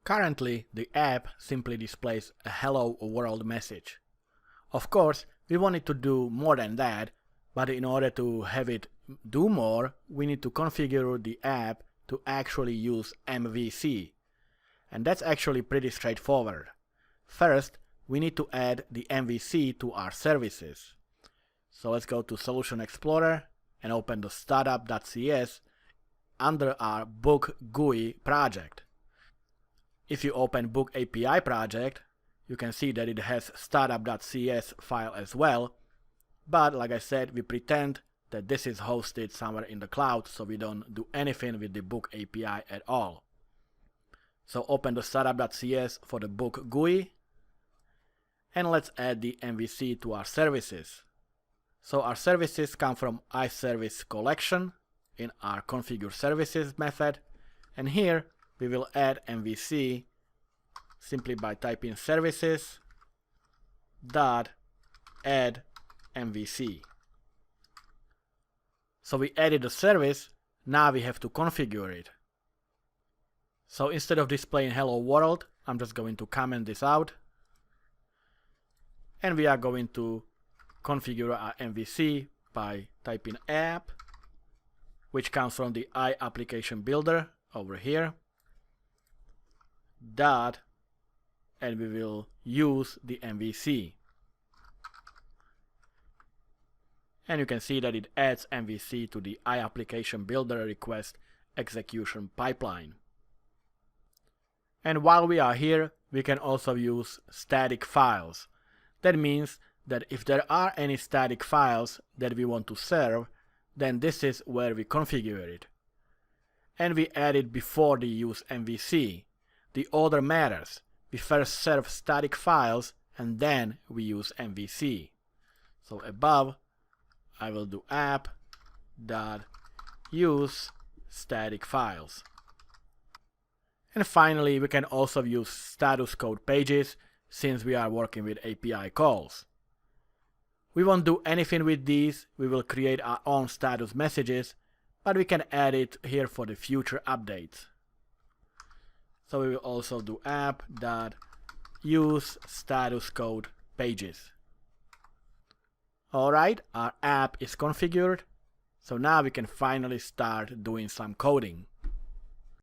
Currently, the app simply displays a hello world message. Of course, we want it to do more than that, but in order to have it do more, we need to configure the app to actually use MVC. And that's actually pretty straightforward. First, we need to add the MVC to our services. So let's go to Solution Explorer and open the startup.cs under our Book GUI project. If you open Book API project, you can see that it has startup.cs file as well, but like I said, we pretend that this is hosted somewhere in the cloud, so we don't do anything with the Book API at all. So open the startup.cs for the Book GUI, and let's add the MVC to our services. So our services come from iService collection in our configure services method, and here we will add MVC simply by typing services dot add MVC. So we added the service, now we have to configure it. So instead of displaying hello world, I'm just going to comment this out, and we are going to configure our MVC by typing app, which comes from the iApplication Builder over here, dot, and we will use the MVC. And you can see that it adds MVC to the iApplication Builder request execution pipeline. And while we are here, we can also use static files. That means that if there are any static files that we want to serve, then this is where we configure it. And we add it before the use MVC. The order matters. We first serve static files and then we use MVC. So above, I will do app.use static files. And finally, we can also use status code pages since we are working with API calls. We won't do anything with these, we will create our own status messages, but we can add it here for the future updates. So we will also do app.use status code pages. Alright, our app is configured, so now we can finally start doing some coding.